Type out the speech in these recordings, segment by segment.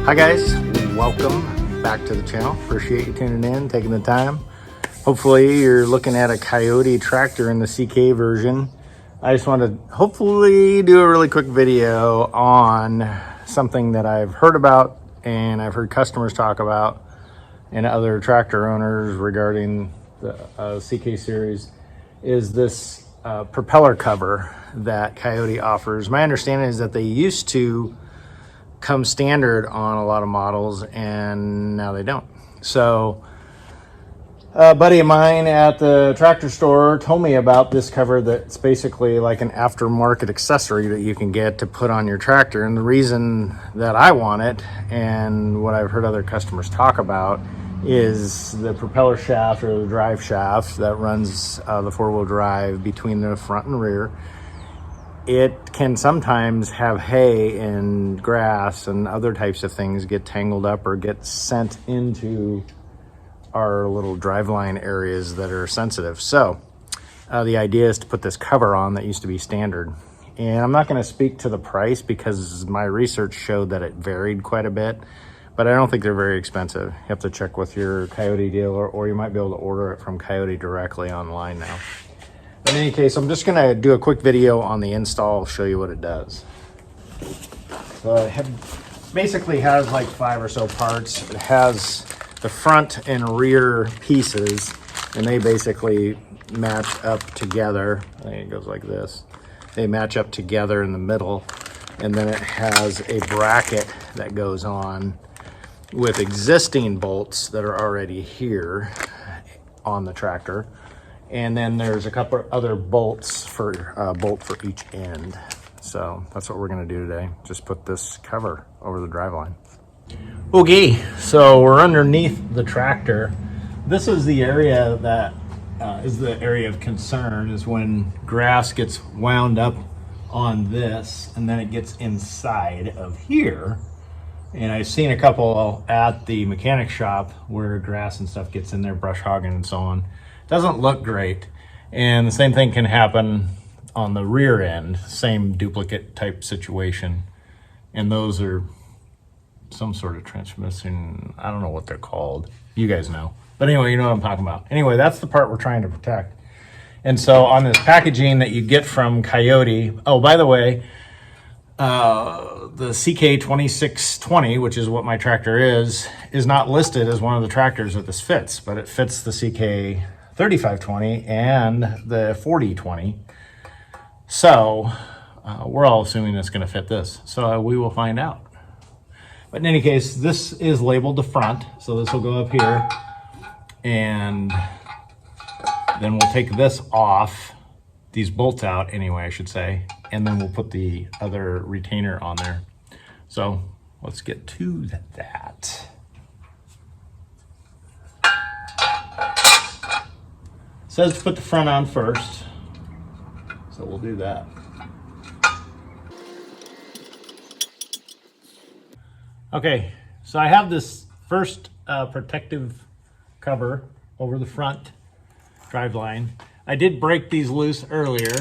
Hi guys, welcome back to the channel. Appreciate you tuning in, taking the time. Hopefully you're looking at a Kioti tractor in the CK version. I just want to hopefully do a really quick video on something that I've heard about and I've heard customers talk about and other tractor owners regarding the CK series is this propeller cover that Kioti offers. My understanding is that they used to come standard on a lot of models and now they don't. So a buddy of mine at the tractor store told me about this cover that's basically like an aftermarket accessory that you can get to put on your tractor. And the reason that I want it, and what I've heard other customers talk about, is the propeller shaft or the drive shaft that runs the four-wheel drive between the front and rear. It can sometimes have hay and grass and other types of things get tangled up or get sent into our little driveline areas that are sensitive. So the idea is to put this cover on that used to be standard. And I'm not going to speak to the price because my research showed that it varied quite a bit, but I don't think they're very expensive. You have to check with your Kioti dealer, or you might be able to order it from Kioti directly online now. But in any case, I'm just gonna do a quick video on the install, show you what it does. So it basically has like 5 or so parts. It has the front and rear pieces, and they basically match up together. I think it goes like this. They match up together in the middle, and then it has a bracket that goes on with existing bolts that are already here on the tractor. And then there's a couple other bolts for bolt for each end. So that's what we're gonna do today. Just put this cover over the driveline. Okay, so we're underneath the tractor. This is the area that is the area of concern, is when grass gets wound up on this and then it gets inside of here. And I've seen a couple at the mechanic shop where grass and stuff gets in there, brush hogging and so on. Doesn't look great. And the same thing can happen on the rear end, same duplicate type situation. And those are some sort of transmission, I don't know what they're called. You guys know. But anyway, you know what I'm talking about. Anyway, that's the part we're trying to protect. And so on this packaging that you get from Kioti, oh, by the way, the CK2620, which is what my tractor is not listed as one of the tractors that this fits, but it fits the CK3520 and the 4020. So we're all assuming it's going to fit this. So we will find out. But in any case, this is labeled the front. So this will go up here, and then we'll take this off, these bolts out anyway, I should say, and then we'll put the other retainer on there. So let's get to that. It says to put the front on first, so we'll do that. Okay, so I have this first protective cover over the front driveline. I did break these loose earlier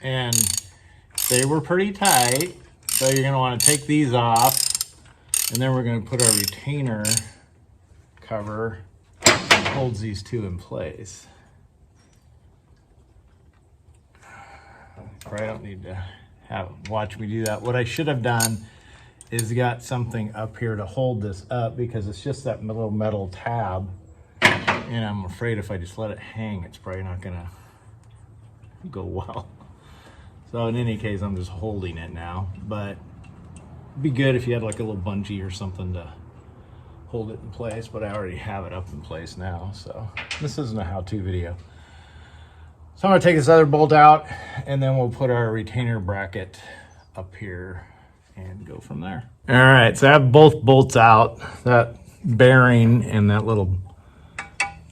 and they were pretty tight. So you're gonna wanna take these off, and then we're gonna put our retainer cover that holds these two in place. Probably don't need to watch me do that. What I should have done is got something up here to hold this up, because it's just that little metal tab. And I'm afraid if I just let it hang, it's probably not gonna go well. So in any case, I'm just holding it now, but it'd be good if you had like a little bungee or something to hold it in place, but I already have it up in place now. So this isn't a how-to video. So I'm gonna take this other bolt out, and then we'll put our retainer bracket up here and go from there. All right, so I have both bolts out. That bearing and that little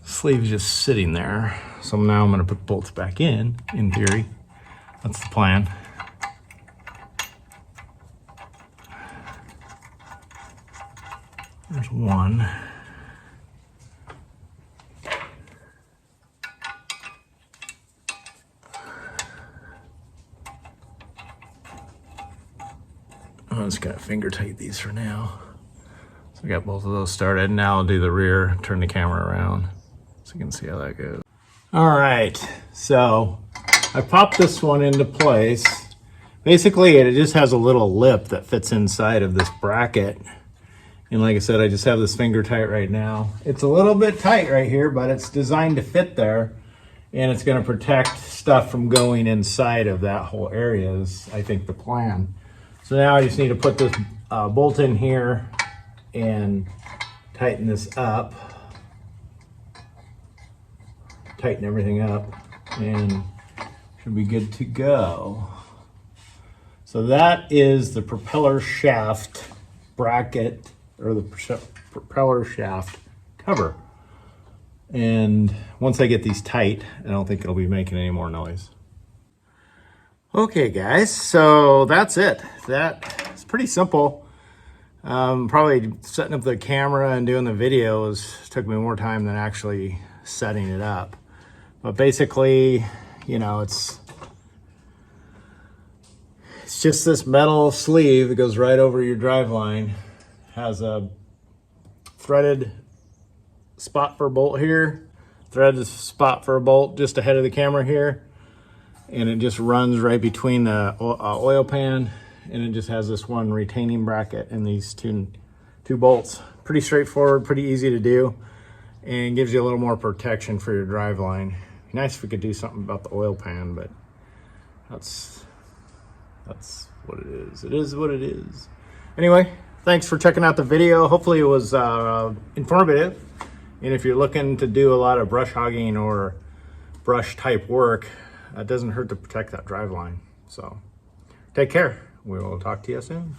sleeve's just sitting there. So now I'm gonna put bolts back in theory. That's the plan. There's one. I'm just gonna finger tight these for now. So I got both of those started. Now I'll do the rear, turn the camera around so you can see how that goes. All right, so I popped this one into place. Basically, it just has a little lip that fits inside of this bracket. And like I said, I just have this finger tight right now. It's a little bit tight right here, but it's designed to fit there. And it's gonna protect stuff from going inside of that whole area is, I think, the plan. So now I just need to put this bolt in here and tighten this up. Tighten everything up and should be good to go. So that is the propeller shaft bracket, or the propeller shaft cover. And once I get these tight, I don't think it'll be making any more noise. Okay guys, so that's it. That's pretty simple. Probably setting up the camera and doing the videos took me more time than actually setting it up. But basically, you know, it's just this metal sleeve that goes right over your driveline. Has a threaded spot for a bolt here, threaded spot for a bolt just ahead of the camera here, and it just runs right between the oil pan, and it just has this one retaining bracket and these two bolts. Pretty straightforward, pretty easy to do, and gives you a little more protection for your driveline. Nice if we could do something about the oil pan, but that's what it is. It is what it is. Anyway, thanks for checking out the video. Hopefully it was informative. And if you're looking to do a lot of brush hogging or brush type work, it doesn't hurt to protect that driveline. So take care. We will talk to you soon.